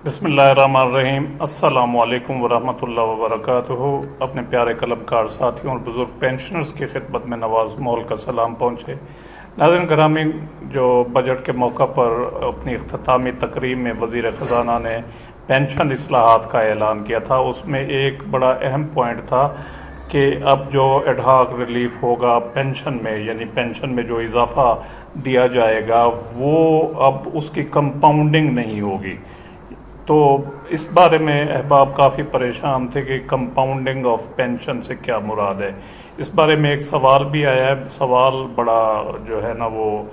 بسم اللہ الرحمن الرحیم۔ السلام علیکم ورحمۃ اللہ وبرکاتہ۔ اپنے پیارے قلمکار ساتھیوں اور بزرگ پینشنرز کی خدمت میں نواز مول کا سلام پہنچے۔ ناظرین گرامی، جو بجٹ کے موقع پر اپنی اختتامی تقریب میں وزیر خزانہ نے پینشن اصلاحات کا اعلان کیا تھا، اس میں ایک بڑا اہم پوائنٹ تھا کہ اب جو ایڈہاک ریلیف ہوگا پینشن میں، یعنی پینشن میں جو اضافہ دیا جائے گا وہ اب اس کی کمپاؤنڈنگ نہیں ہوگی۔ تو اس بارے میں احباب کافی پریشان تھے کہ کمپاؤنڈنگ آف پینشن سے کیا مراد ہے۔ اس بارے میں ایک سوال بھی آیا ہے، سوال بڑا جو ہے نا وہ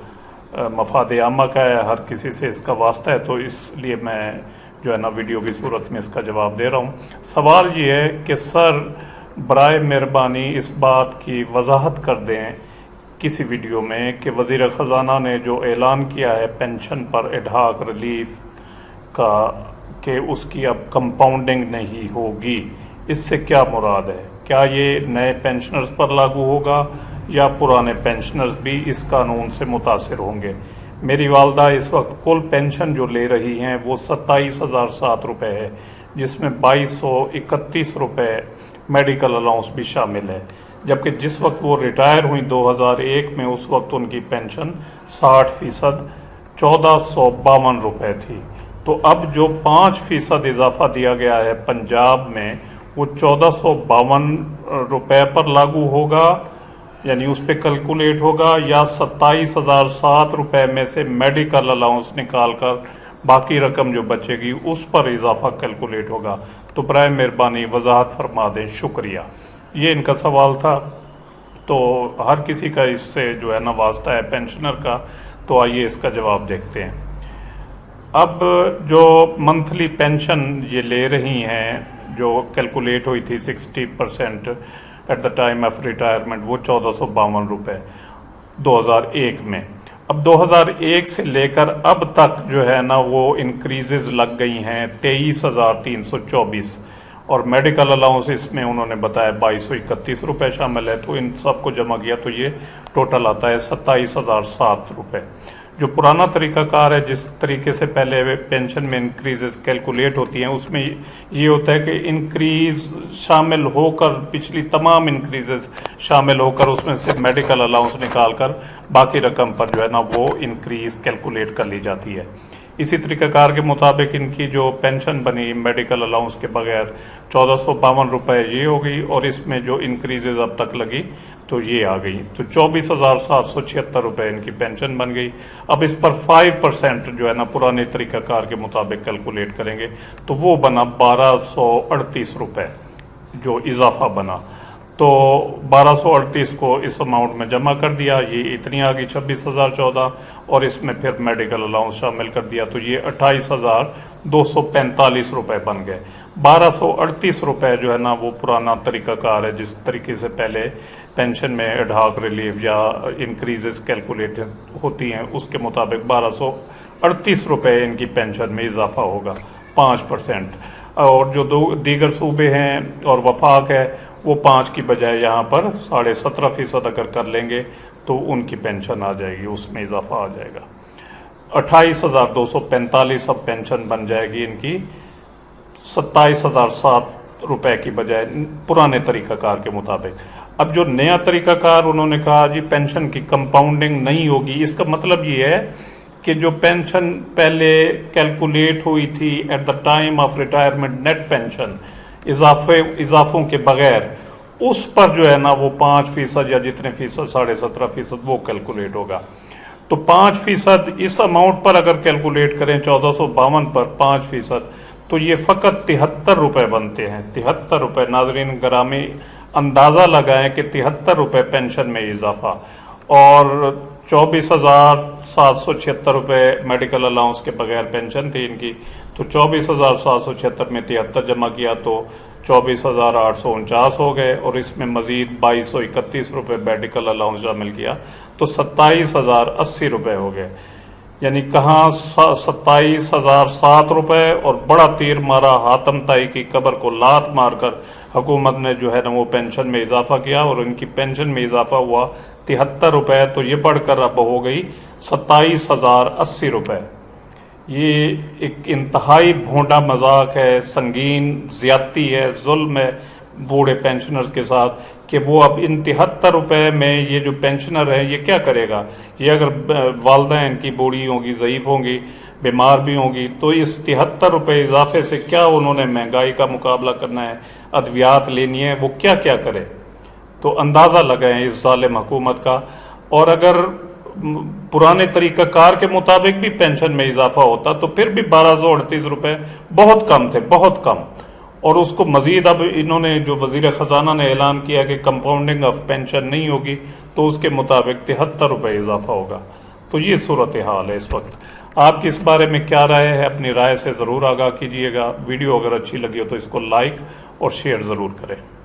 مفاد عامہ کا ہے، ہر کسی سے اس کا واسطہ ہے، تو اس لیے میں جو ہے نا ویڈیو کی صورت میں اس کا جواب دے رہا ہوں۔ سوال یہ ہے کہ سر برائے مہربانی اس بات کی وضاحت کر دیں کسی ویڈیو میں کہ وزیر خزانہ نے جو اعلان کیا ہے پینشن پر ایڈہاک ریلیف کا کہ اس کی اب کمپاؤنڈنگ نہیں ہوگی، اس سے کیا مراد ہے؟ کیا یہ نئے پینشنرز پر لاگو ہوگا یا پرانے پینشنرز بھی اس قانون سے متاثر ہوں گے؟ میری والدہ اس وقت کل پینشن جو لے رہی ہیں وہ 27,007 روپے ہے، جس میں 2,231 روپے میڈیکل الاؤنس بھی شامل ہے، جبکہ جس وقت وہ ریٹائر ہوئی 2001 میں اس وقت ان کی پینشن 60% 1,452 روپے تھی۔ تو اب جو 5% اضافہ دیا گیا ہے پنجاب میں وہ 1,452 روپے پر لاگو ہوگا، یعنی اس پہ کیلکولیٹ ہوگا، یا 27,007 روپے میں سے میڈیکل الاؤنس نکال کر باقی رقم جو بچے گی اس پر اضافہ کیلکولیٹ ہوگا؟ تو برائے مہربانی وضاحت فرما دیں، شکریہ۔ یہ ان کا سوال تھا، تو ہر کسی کا اس سے جو ہے نا واسطہ ہے پینشنر کا، تو آئیے اس کا جواب دیکھتے ہیں۔ اب جو منتھلی پینشن یہ لے رہی ہیں جو کیلکولیٹ ہوئی تھی 60% at the time of retirement, وہ 1,452 روپے 2001 میں۔ اب 2001 سے لے کر اب تک جو ہے نا وہ انکریزز لگ گئی ہیں 23,324، اور میڈیکل الاؤنس اس میں انہوں نے بتایا 2,231 روپے شامل ہے، تو ان سب کو جمع کیا تو یہ ٹوٹل آتا ہے 27,007 روپے۔ جو پرانا طریقہ کار ہے، جس طریقے سے پہلے پینشن میں انکریزز کیلکولیٹ ہوتی ہیں، اس میں یہ ہوتا ہے کہ انکریز شامل ہو کر پچھلی تمام انکریزز شامل ہو کر اس میں سے میڈیکل الاؤنس نکال کر باقی رقم پر جو ہے نا وہ انکریز کیلکولیٹ کر لی جاتی ہے۔ اسی طریقہ کار کے مطابق ان کی جو پینشن بنی میڈیکل الاؤنس کے بغیر 1,452 روپے یہ ہو گئی، اور اس میں جو انکریزز اب تک لگی تو یہ آ گئی، تو 24,776 روپے ان کی پینشن بن گئی۔ اب اس پر 5% جو ہے نا پرانے طریقہ کار کے مطابق کیلکولیٹ کریں گے تو وہ بنا 1,238 روپے جو اضافہ بنا، تو 1,238 کو اس اماؤنٹ میں جمع کر دیا، یہ اتنی آ گئی 26,014، اور اس میں پھر میڈیکل الاؤنس شامل کر دیا تو یہ 28,245 روپے بن گئے۔ 1,238 روپے جو ہے نا وہ پرانا طریقہ کار ہے، جس طریقے سے پہلے پینشن میں ایڈہاک ریلیف یا انکریزز کیلکولیٹ ہوتی ہیں اس کے مطابق 1,238 روپے ان کی پینشن میں اضافہ ہوگا 5%، اور جو دیگر صوبے ہیں اور وفاق ہے وہ 5 کی بجائے یہاں پر 17.5% اگر کر لیں گے تو ان کی پینشن آ جائے گی، اس میں اضافہ آ جائے گا۔ 28,245 اب پینشن بن جائے گی ان کی 27,007 روپے کی بجائے پرانے طریقہ کار کے مطابق۔ اب جو نیا طریقہ کار انہوں نے کہا جی پینشن کی کمپاؤنڈنگ نہیں ہوگی، اس کا مطلب یہ ہے کہ جو پینشن پہلے کیلکولیٹ ہوئی تھی at the time of retirement net pension اضافوں کے بغیر، اس پر جو ہے نا وہ 5% یا جتنے فیصد 17.5% وہ کیلکولیٹ ہوگا۔ تو 5% اس اماؤنٹ پر اگر کیلکولیٹ کریں 1,452 پر 5%، تو یہ فقط 73 روپے بنتے ہیں۔ 73 روپے، ناظرین گرامی اندازہ لگائیں کہ 73 روپے پینشن میں اضافہ، اور 24,776 روپے میڈیکل الاؤنس کے بغیر پینشن تھی ان کی، تو 24,776 میں 73 جمع کیا تو 24,849 ہو گئے، اور اس میں مزید 2,231 روپے میڈیکل الاؤنس شامل کیا تو 27,080 روپے ہو گئے، یعنی کہاں 27,007 روپے، اور بڑا تیر مارا حاتم تائی کی قبر کو لات مار کر حکومت نے جو ہے نا وہ پینشن میں اضافہ کیا، اور ان کی پینشن میں اضافہ ہوا 73 روپے، تو یہ بڑھ کر اب ہو گئی 27,080 روپے۔ یہ ایک انتہائی بھونڈا مذاق ہے، سنگین زیادتی ہے، ظلم ہے بوڑھے پینشنرز کے ساتھ کہ وہ اب ان 73 روپے میں یہ جو پینشنر ہے یہ کیا کرے گا؟ یہ اگر والدین کی بوڑھی ہوں گی، ضعیف ہوں گی، بیمار بھی ہوں گی، تو اس 73 روپے اضافے سے کیا انہوں نے مہنگائی کا مقابلہ کرنا ہے، ادویات لینی ہے، وہ کیا کیا کرے؟ تو اندازہ لگائیں اس ظالم حکومت کا۔ اور اگر پرانے طریقہ کار کے مطابق بھی پینشن میں اضافہ ہوتا تو پھر بھی 1238 روپے بہت کم تھے، بہت کم۔ اور اس کو مزید اب انہوں نے جو وزیر خزانہ نے اعلان کیا کہ کمپاؤنڈنگ آف پینشن نہیں ہوگی تو اس کے مطابق 73 روپے اضافہ ہوگا۔ تو یہ صورتحال ہے اس وقت۔ آپ کی اس بارے میں کیا رائے ہے؟ اپنی رائے سے ضرور آگاہ کیجیے گا۔ ویڈیو اگر اچھی لگی ہو تو اس کو لائک اور شیئر ضرور کریں۔